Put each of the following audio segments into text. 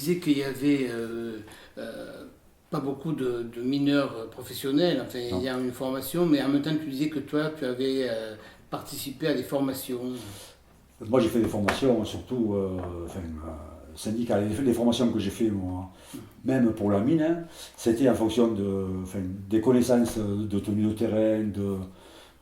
disais qu'il y avait pas beaucoup de mineurs professionnels. Enfin, il y a une formation, mais en même temps, tu disais que toi, tu avais participé à des formations. Moi, j'ai fait des formations, surtout syndicales. Les formations que j'ai fait, moi, même pour la mine, hein, c'était en fonction des connaissances de tenue de terrain,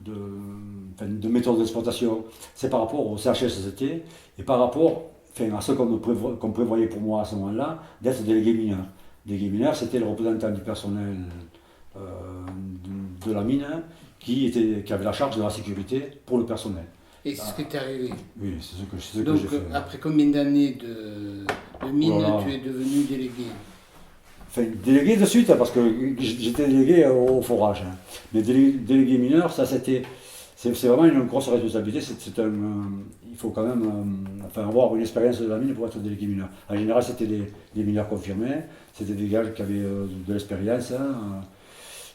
de méthodes d'exploitation. C'est par rapport au CHSCT et par rapport à ce qu'on prévoyait pour moi à ce moment-là, d'être délégué mineur. Délégué mineur, c'était le représentant du personnel euh, de la mine qui avait la charge de la sécurité pour le personnel. Et c'est ce qui t'est arrivé. Oui, c'est ce que Donc, j'ai fait. après combien d'années de mine, Voilà. tu es devenu délégué? Enfin, délégué de suite, parce que j'étais délégué au forage. Hein. Mais délégué mineur, c'est vraiment une grosse responsabilité. Il faut quand même avoir une expérience de la mine pour être délégué mineur. En général, c'était des mineurs confirmés, c'était des gars qui avaient de l'expérience. Hein.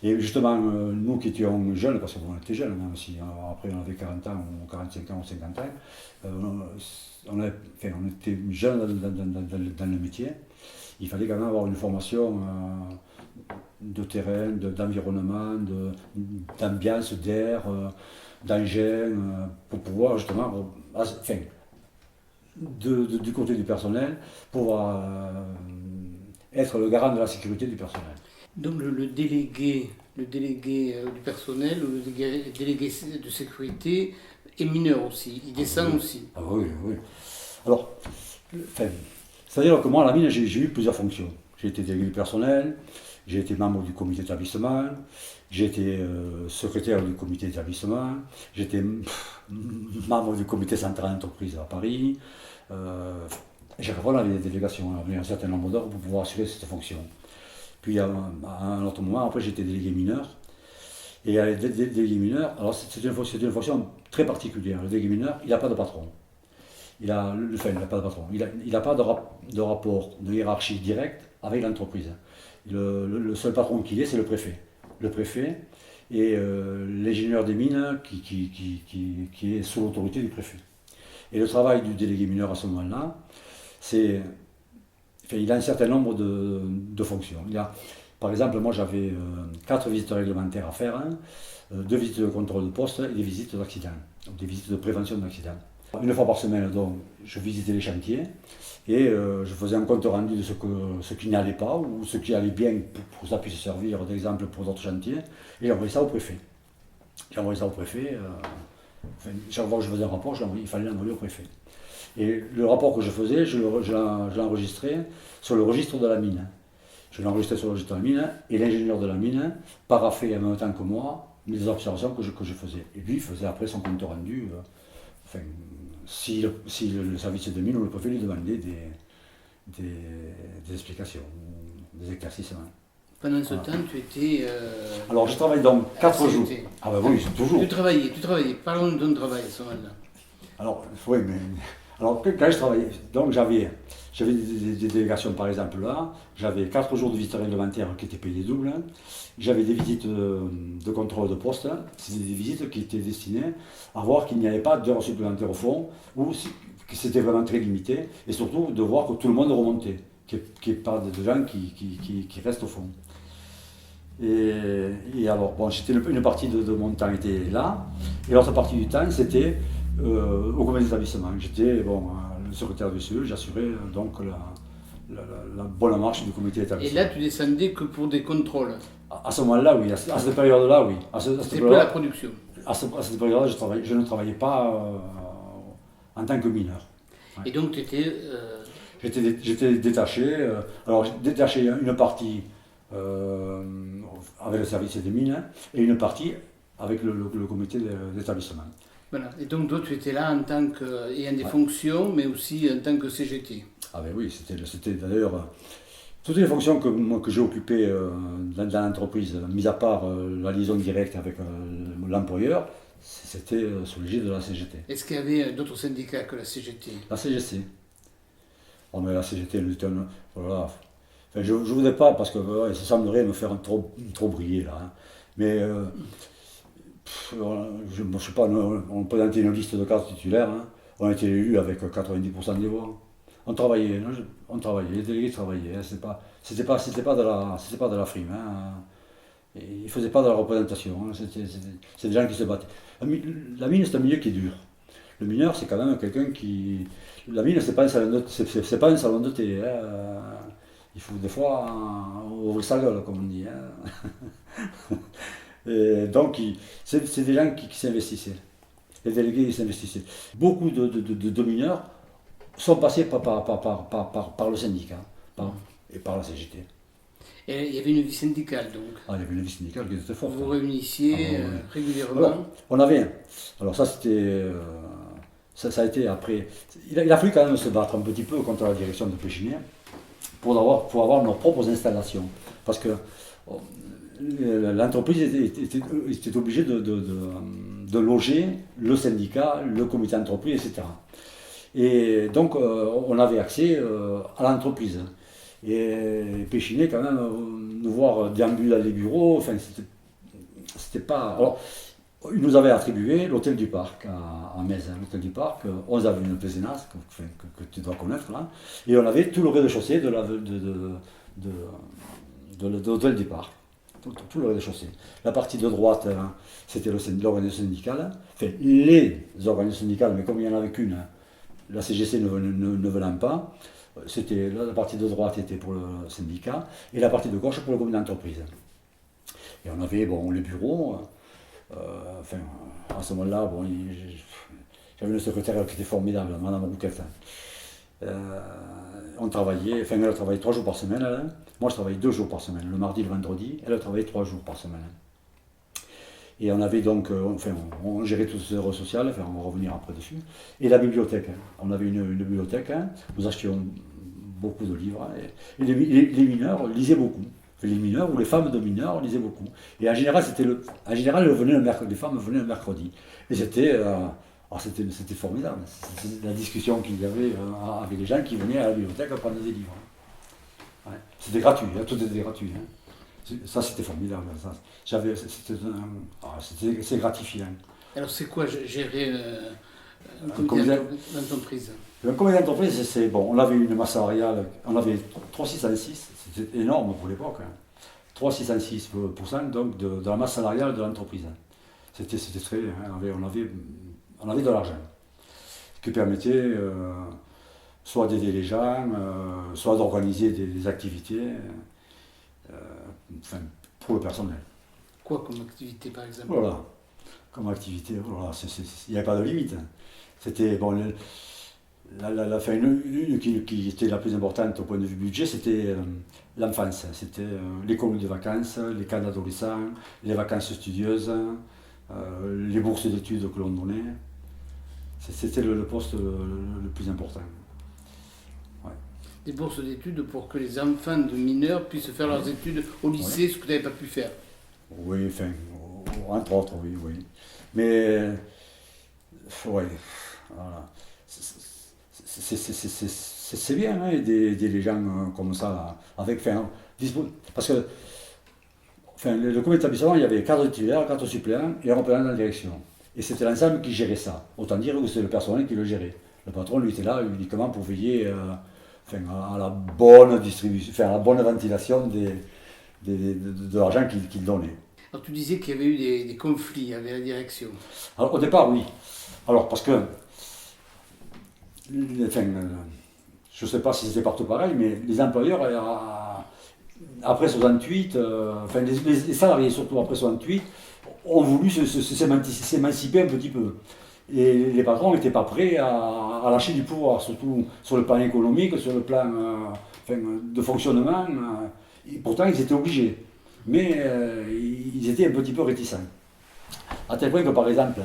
Et justement, nous qui étions jeunes, parce qu'on était jeunes même si après on avait 40 ans ou 45 ans ou 50 ans, on était jeunes dans le métier. Il fallait quand même avoir une formation de terrain, d'environnement, d'ambiance, d'air, d'engin, pour pouvoir justement, du côté du personnel, pouvoir être le garant de la sécurité du personnel. Donc le délégué du personnel ou le délégué de sécurité est mineur aussi, il descend aussi. Ah oui, oui. Alors, c'est-à-dire que moi, à la mine, j'ai eu plusieurs fonctions. J'ai été délégué du personnel, j'ai été membre du comité d'établissement, j'ai été secrétaire du comité d'établissement, j'étais membre du comité central d'entreprise à Paris. J'ai répondu des délégations, il y a un certain nombre d'heures pour pouvoir assurer cette fonction. Puis à un autre moment, après j'étais délégué mineur. Et à délégué mineur, alors c'est une fonction très particulière. Le délégué mineur, il n'a pas de patron. Il n'a pas de patron. Il n'a pas de rapport de hiérarchie directe avec l'entreprise. Le seul patron qu'il est, c'est le préfet. Le préfet et l'ingénieur des mines qui est sous l'autorité du préfet. Et le travail du délégué mineur à ce moment-là, il a un certain nombre de fonctions. Par exemple, moi j'avais 4 visites réglementaires à faire, 2 visites de contrôle de poste et des visites d'accident, donc des visites de prévention d'accident. Une fois par semaine, donc, je visitais les chantiers et je faisais un compte rendu de ce qui n'allait pas ou ce qui allait bien pour que ça puisse servir d'exemple pour d'autres chantiers. Et j'envoyais ça au préfet. Chaque fois que je faisais un rapport, il fallait l'envoyer au préfet. Et le rapport que je faisais, je l'enregistrais sur le registre de la mine. Je l'enregistrais sur le registre de la mine et l'ingénieur de la mine paraphait en même temps que moi les observations que je faisais. Et lui, il faisait après son compte rendu. Si le service de mine ou le préfet lui demandait des explications, des éclaircissements. Pendant ce temps, tu étais... Alors, je travaille donc 4 jours. Ah ben oui, toujours. Tu travaillais. Parlons de ton travail à ce moment-là. Alors, oui, mais... Alors, quand je travaillais, donc j'avais des délégations, par exemple, là. J'avais 4 jours de visite réglementaire qui étaient payés double. J'avais des visites de contrôle de poste. C'était des visites qui étaient destinées à voir qu'il n'y avait pas d'heures supplémentaires au fond, ou que c'était vraiment très limité, et surtout de voir que tout le monde remontait, qu'il n'y ait pas de gens qui restent au fond. Et alors, bon, une partie de mon temps était là, et l'autre partie du temps, c'était au comité d'établissement. J'étais le secrétaire du CE, j'assurais donc la bonne marche du comité d'établissement. Et là, tu descendais que pour des contrôles. À ce moment-là, oui. À cette période-là, oui. C'était pas la production. À cette période-là, je ne travaillais pas en tant que mineur. Ouais. Et donc, tu étais... J'étais détaché. Alors, détaché une partie avec le service des mines et une partie avec le comité d'établissement. Voilà. Et donc, toi, tu étais là en tant ayant des fonctions, mais aussi en tant que CGT. Ah ben oui, c'était d'ailleurs... Toutes les fonctions que j'ai occupées dans l'entreprise, mis à part la liaison directe avec l'employeur, c'était sous l'égide de la CGT. Est-ce qu'il y avait d'autres syndicats que la CGT? La CGC. Oh, mais la CGT, voilà. Enfin, je ne voudrais pas, parce que ça semblerait me faire trop briller là. Hein. Mais je ne sais pas, on présentait une liste de cadres titulaires, hein. On a été élus avec 90% des voix. On travaillait, non, on travaillait, les délégués travaillaient. Hein, c'était pas de la frime. Hein. Et ils ne faisaient pas de la représentation. Hein, c'est des gens qui se battaient. La mine, c'est un milieu qui est dur. Le mineur, c'est quand même quelqu'un qui. La mine, c'est pas un salon de, c'est pas un salon de thé. Hein. Il faut des fois ouvrir sa gueule, comme on dit. Hein. Et donc, c'est des gens qui s'investissaient. Les délégués, ils s'investissaient. Beaucoup de mineurs sont passés par le syndicat et par la CGT. Et il y avait une vie syndicale donc. Ah, il y avait une vie syndicale qui était forte. Vous vous réunissiez régulièrement. On avait. Alors ça, c'était. Ça a été après. Il a fallu quand même se battre un petit peu contre la direction de Péchinet pour avoir nos propres installations. Parce que l'entreprise était obligée de loger le syndicat, le comité d'entreprise, etc. Et donc, on avait accès à l'entreprise. Et Péchinet, quand même, nous voir déambuler dans les bureaux, enfin, c'était pas. Alors, il nous avait attribué l'hôtel du Parc à Metz, l'hôtel du Parc, 11 avenue de Pézenas, que tu dois connaître là, et on avait tout le rez-de-chaussée de l'hôtel du Parc, tout le rez-de-chaussée. La partie de droite, c'était l'organisation syndicale, enfin les organisations syndicales, mais comme il n'y en avait qu'une, la CGC ne venant pas, c'était la partie de droite était pour le syndicat, et la partie de gauche pour le comité d'entreprise. Et on avait les bureaux. Enfin, à ce moment-là, j'avais une secrétaire qui était formidable, Madame Rouquette. On travaillait, enfin elle travaillait 3 jours par semaine, elle. Moi je travaillais 2 jours par semaine, le mardi et le vendredi, elle travaillait 3 jours par semaine. Et on avait donc, on gérait tout ce réseau social, enfin, on va revenir après dessus. Et la bibliothèque, on avait une bibliothèque, nous achetions beaucoup de livres, et les mineurs lisaient beaucoup. Les mineurs ou les femmes de mineurs lisaient beaucoup. Et en général, les femmes venaient le mercredi. Et c'était formidable. C'était la discussion qu'il y avait avec les gens qui venaient à la bibliothèque prendre des livres. Ouais. C'était gratuit, tout était gratuit. Hein. Ça, c'était formidable. C'est gratifiant. Alors, c'est quoi gérer un comité d'entreprise? Le comité d'entreprise, on avait une masse salariale, on avait 3,606, c'était énorme pour l'époque, hein. 3,606% donc de la masse salariale de l'entreprise. C'était très, hein, on avait de l'argent, ce qui permettait soit d'aider les gens, soit d'organiser des activités pour le personnel. Quoi comme activité par exemple? Voilà, comme activité, voilà, il n'y avait pas de limite. C'était la fin, une qui était la plus importante au point de vue budget, c'était l'enfance. C'était les colonies de vacances, les camps d'adolescents, les vacances studieuses, les bourses d'études que l'on donnait. C'était le poste le plus important. Ouais. Des bourses d'études pour que les enfants de mineurs puissent faire leurs études au lycée, ce que tu n'avais pas pu faire. Oui, enfin, entre autres, oui. Mais, ouais, voilà. C'est bien hein, aider les gens comme ça, parce que le comité d'établissement, il y avait 4 titulaires, 4 suppléants et un représentant de la direction. Et c'était l'ensemble qui gérait ça. Autant dire que c'est le personnel qui le gérait. Le patron, lui, était là uniquement pour veiller à la bonne distribution, à la bonne ventilation de l'argent qu'il donnait. Alors tu disais qu'il y avait eu des conflits avec la direction. Alors au départ, oui. Alors parce que je ne sais pas si c'était partout pareil, mais les employeurs, après 68, les salariés surtout après 68, ont voulu s'émanciper un petit peu. Et les patrons n'étaient pas prêts à lâcher du pouvoir, surtout sur le plan économique, sur le plan de fonctionnement. Et pourtant, ils étaient obligés. Mais ils étaient un petit peu réticents. À tel point que, par exemple,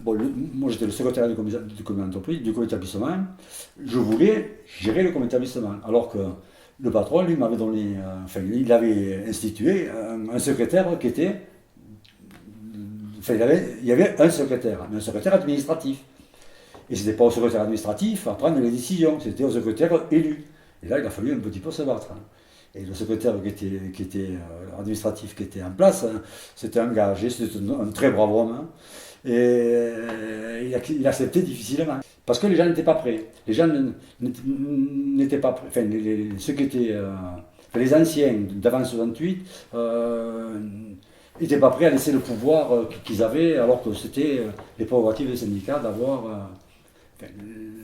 moi j'étais le secrétaire du comité d'entreprise, du comité d'établissement, je voulais gérer le comité d'établissement, alors que le patron, lui, m'avait donné, il avait institué un secrétaire qui était, il y avait un secrétaire, mais un secrétaire administratif. Et ce n'était pas au secrétaire administratif à prendre les décisions, c'était au secrétaire élu. Et là, il a fallu un petit peu se battre. Et le secrétaire qui était administratif qui était en place, c'était engagé, c'était un très brave homme. Et il acceptait difficilement. Parce que les gens n'étaient pas prêts. Les gens n'étaient pas prêts. Enfin, ceux qui étaient. Les anciens d'avant 68 n'étaient pas prêts à laisser le pouvoir qu'ils avaient, alors que c'était les prérogatives des syndicats d'avoir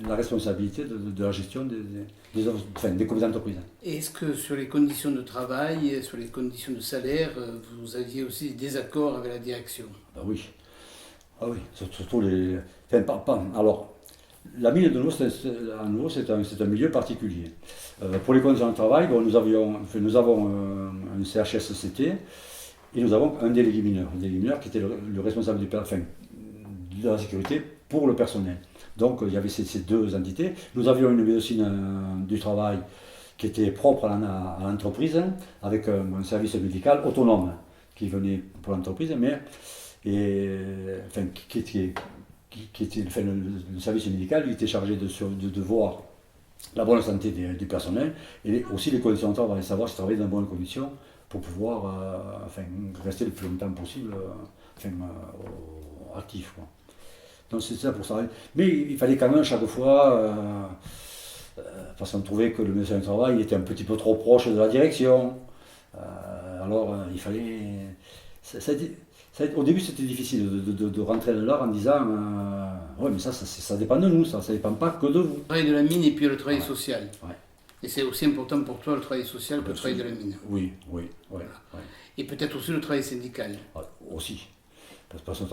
la responsabilité de la gestion des comités d'entreprise. Et est-ce que sur les conditions de travail, sur les conditions de salaire, vous aviez aussi des désaccords avec la direction? Ben oui. Ah oui, surtout les. Alors, la mine de nouveau, c'est un milieu particulier. Pour les conditions de travail, bon, nous avons un CHSCT et nous avons un délégué mineur qui était le responsable de la sécurité pour le personnel. Donc il y avait ces deux entités. Nous avions une médecine du travail qui était propre à l'entreprise, avec un service médical autonome qui venait pour l'entreprise, mais le service médical il était chargé de voir la bonne santé du personnel et aussi les conditions de travail, savoir si travailler dans de bonnes conditions pour pouvoir rester le plus longtemps possible actif. Quoi. Donc c'est ça pour ça. Mais il fallait quand même chaque fois, parce qu'on trouvait que le médecin du travail il était un petit peu trop proche de la direction. Alors il fallait. Au début c'était difficile de rentrer là en disant ouais mais ça dépend de nous, ça dépend pas que de vous. Le travail de la mine et puis le travail social. Ouais. Et c'est aussi important pour toi le travail social que le travail de la mine. Oui. Et peut-être aussi le travail syndical. Aussi. Parce que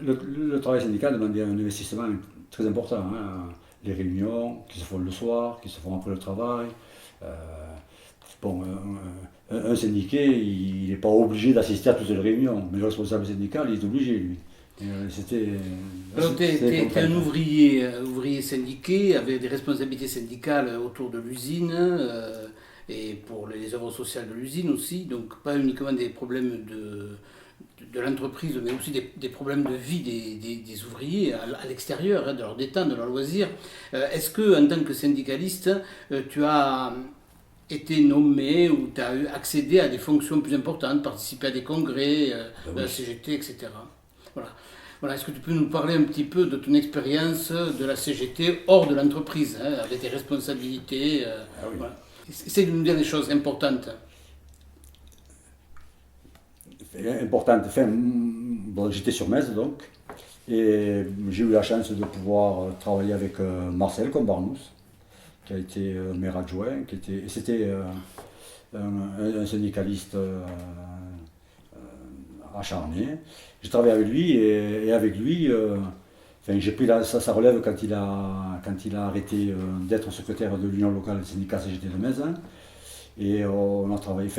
le travail syndical demandait un investissement très important. Hein. Les réunions qui se font le soir, qui se font après le travail. Un syndiqué, il n'est pas obligé d'assister à toutes les réunions, mais le responsable syndical, il est obligé, lui. Alors, tu es un ouvrier syndiqué avec des responsabilités syndicales autour de l'usine et pour les œuvres sociales de l'usine aussi, donc pas uniquement des problèmes de l'entreprise, mais aussi des problèmes de vie des ouvriers à l'extérieur, de leur détente, de leur loisir. Est-ce que, en tant que syndicaliste, tu as été nommé ou tu as accédé à des fonctions plus importantes, participé à des congrès de la CGT, etc. Voilà. Est-ce que tu peux nous parler un petit peu de ton expérience de la CGT hors de l'entreprise, avec tes responsabilités voilà. Essaye de nous dire des choses importantes. J'étais sur Metz donc, et j'ai eu la chance de pouvoir travailler avec Marcel Combarnous, qui a été maire adjoint, c'était un syndicaliste acharné. J'ai travaillé avec lui et avec lui, j'ai pris sa relève quand il a arrêté d'être secrétaire de l'union locale des syndicats CGT de Metz. Et on a travaillé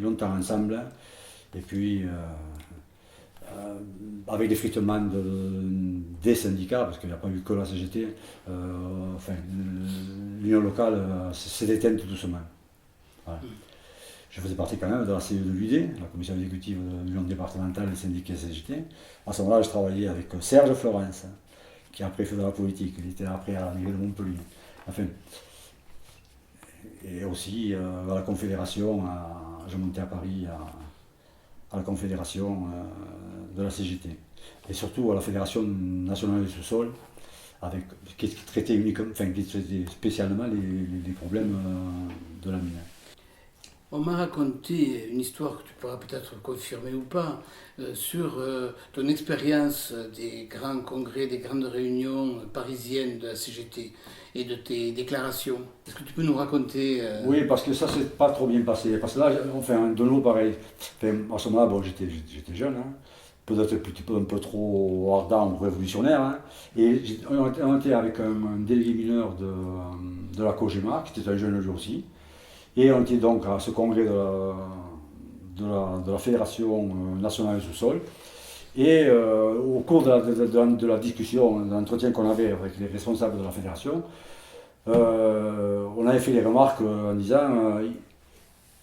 longtemps ensemble. Et puis, avec l'effritement des syndicats, parce qu'il n'y a pas eu que la CGT, l'union locale s'est éteinte tout doucement. Voilà. Je faisais partie quand même de la CE de l'UD, la commission exécutive de l'union départementale des syndicats CGT. À ce moment-là, je travaillais avec Serge Florence, qui après fait de la politique, il était après à l'arrivée de Montpellier. Enfin, et aussi à la Confédération, je montais à Paris à la Confédération de la CGT. Et surtout à la Fédération nationale du sous-sol, qui traitait spécialement les problèmes de la mine. On m'a raconté une histoire que tu pourras peut-être confirmer ou pas sur ton expérience des grands congrès, des grandes réunions parisiennes de la CGT et de tes déclarations. Est-ce que tu peux nous raconter Oui, parce que ça s'est pas trop bien passé. Parce que là, de nouveau pareil. À ce moment-là, j'étais jeune, hein, peut-être un peu trop ardent ou révolutionnaire. Hein, et on était avec un délégué mineur de la COGEMA, qui était un jeune lui aussi. Et on était donc à ce congrès de la Fédération nationale du sous-sol. Et au cours de la discussion, de l'entretien qu'on avait avec les responsables de la fédération, on avait fait des remarques en disant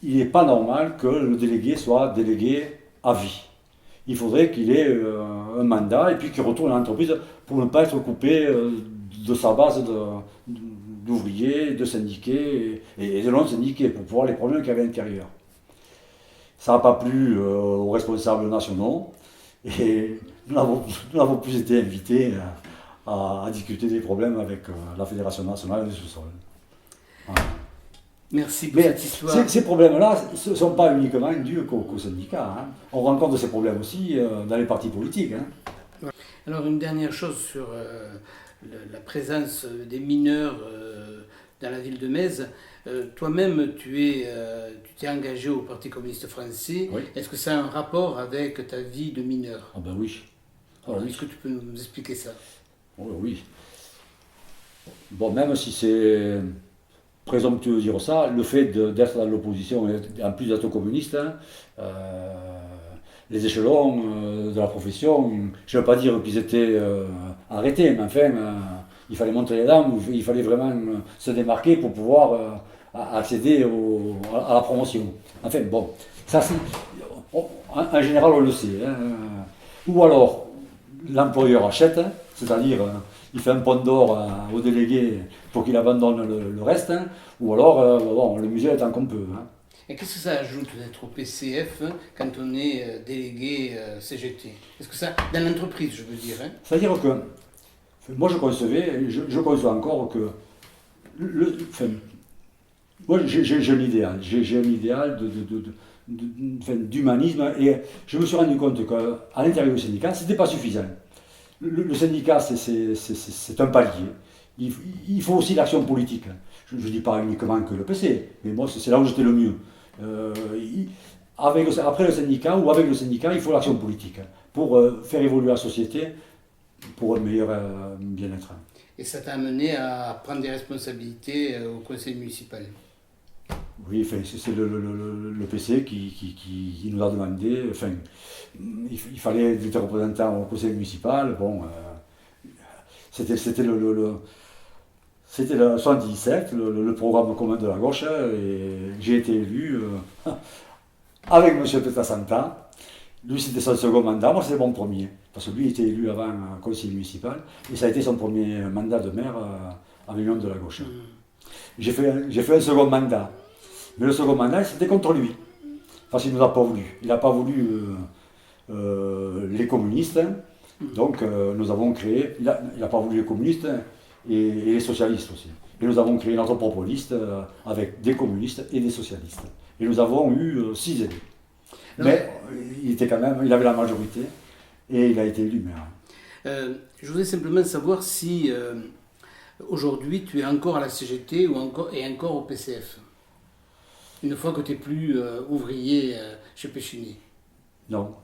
il n'est pas normal que le délégué soit délégué à vie. Il faudrait qu'il ait un mandat et puis qu'il retourne à l'entreprise pour ne pas être coupé de sa base d'ouvriers, de syndiqués et de non-syndiqués pour pouvoir les problèmes qu'il y avait à l'intérieur. Ça n'a pas plu aux responsables nationaux Et nous n'avons plus été invités à discuter des problèmes avec la Fédération nationale du sous-sol. Voilà. Merci pour cette histoire. Ces problèmes-là ne sont pas uniquement dus qu'aux syndicats. Hein. On rencontre ces problèmes aussi dans les partis politiques. Hein. Alors une dernière chose sur la présence des mineurs dans la ville de Metz. Toi-même, tu t'es engagé au Parti communiste français. Oui. Est-ce que ça a un rapport avec ta vie de mineur? Ah ben oui. Alors, est-ce que tu peux nous expliquer ça? Oh, oui. Bon, même si c'est présomptueux de dire ça, le fait d'être dans l'opposition et en plus d'être communiste, hein, les échelons de la profession, je ne veux pas dire qu'ils étaient arrêtés, mais enfin, il fallait montrer les dents, il fallait vraiment se démarquer pour pouvoir accéder à la promotion. Enfin, bon, ça c'est, en général on le sait. Hein. Ou alors, l'employeur achète, hein, c'est-à-dire il fait un pont d'or au délégué pour qu'il abandonne le reste, hein, ou alors bon, le musée est tant qu'on peut. Hein. Et qu'est-ce que ça ajoute d'être au PCF quand on est délégué CGT? Est-ce que ça, dans l'entreprise, je veux dire, hein? C'est-à-dire que moi je concevais, je conçois encore que moi j'ai un idéal, j'ai un idéal d'humanisme et je me suis rendu compte qu'à l'intérieur du syndicat, ce n'était pas suffisant. Le syndicat, c'est un palier. Il faut aussi l'action politique. Je ne dis pas uniquement que le PC, mais moi, c'est là où j'étais le mieux. Après le syndicat, ou avec le syndicat, il faut l'action politique pour faire évoluer la société pour un meilleur bien-être. Et ça t'a amené à prendre des responsabilités au conseil municipal? Oui, enfin, c'est le PC qui nous a demandé, enfin, il fallait des représentants au conseil municipal, bon, c'était le 77, le programme commun de la gauche, et j'ai été élu avec M. Petasanta. Lui, c'était son second mandat, moi, c'était mon premier, parce que lui était élu avant conseiller municipal, et ça a été son premier mandat de maire à l'Union de la gauche. J'ai fait un second mandat. Mais le second mandat, c'était contre lui. Parce qu'il ne nous a pas voulu. Il n'a pas voulu les communistes. Donc nous avons créé, il n'a pas voulu les communistes et les socialistes aussi. Et nous avons créé notre propre liste avec des communistes et des socialistes. Et nous avons eu 6 élus. Mais il avait la majorité et il a été élu maire. Je voudrais simplement savoir si aujourd'hui tu es encore à la CGT ou encore au PCF. Une fois que tu n'es plus ouvrier chez Péchinier. Non.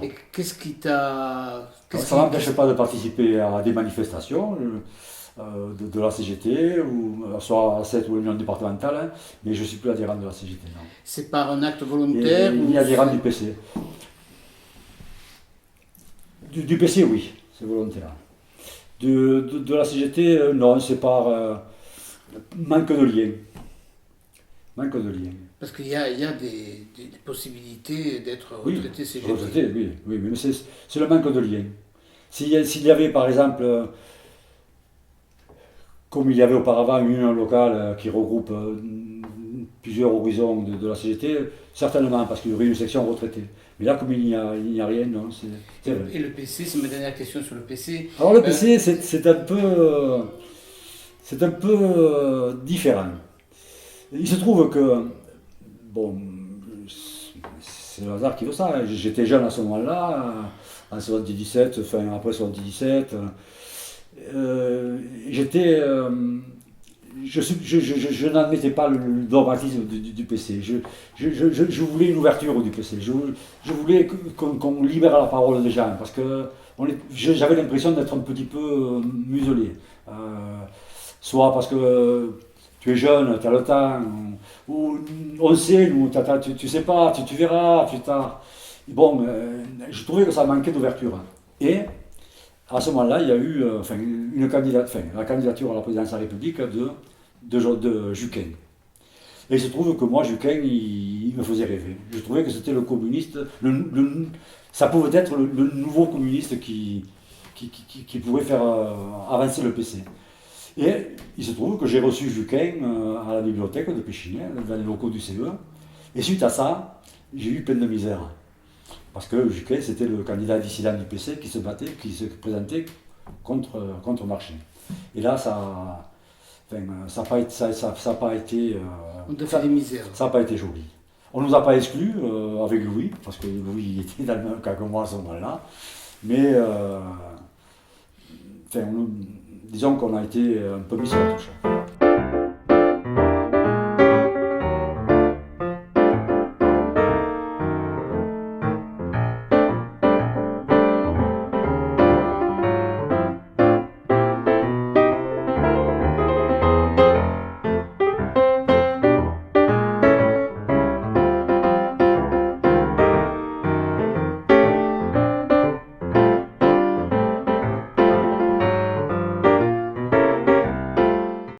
Et qu'est-ce qui t'a... Ça ne m'empêche pas de participer à des manifestations de la CGT, ou soit à cette ou l'union départementale, hein, mais je ne suis plus adhérent de la CGT. Non. C'est par un acte volontaire ou... Ni adhérent du PC. Du PC, oui, c'est volontaire. De la CGT, non, c'est par manque de lien. Manque de lien. Parce qu'il y a des possibilités d'être retraité CGT. Retraité, oui, mais c'est le manque de lien. S'il y avait par exemple, comme il y avait auparavant une union locale qui regroupe plusieurs horizons de la CGT, certainement, parce qu'il y aurait une section retraitée. Mais là, comme il n'y a rien, non, c'est vrai. Et le PC, c'est ma dernière question sur le PC. Alors le PC, c'est un peu différent. Il se trouve que, bon, c'est le hasard qui veut ça, j'étais jeune à ce moment-là, en 77, enfin après 77, je n'admettais pas le dogmatisme du PC, je voulais une ouverture du PC, je voulais qu'on libère la parole des gens, parce que j'avais l'impression d'être un petit peu muselé, soit parce que tu es jeune, tu as le temps, ou on sait, nous, tu sais pas, tu verras, plus tard. Bon, je trouvais que ça manquait d'ouverture. Et à ce moment-là, il y a eu la candidature à la présidence de la République de Juquin. Et il se trouve que moi, Juquin, il me faisait rêver. Je trouvais que c'était le communiste, ça pouvait être le nouveau communiste qui pouvait faire avancer le PC. Et il se trouve que j'ai reçu Juquin à la bibliothèque de Péchinier, dans les locaux du CE. Et suite à ça, j'ai eu peine de misère. Parce que Juquet, c'était le candidat dissident du PC qui se présentait contre Marchais. Et là, ça n'a pas été. On te fait des misères. Ça n'a pas été joli. On ne nous a pas exclus avec Louis, parce que Louis était dans le même cas que moi à ce moment-là. Mais disons qu'on a été un peu mis sur la touche.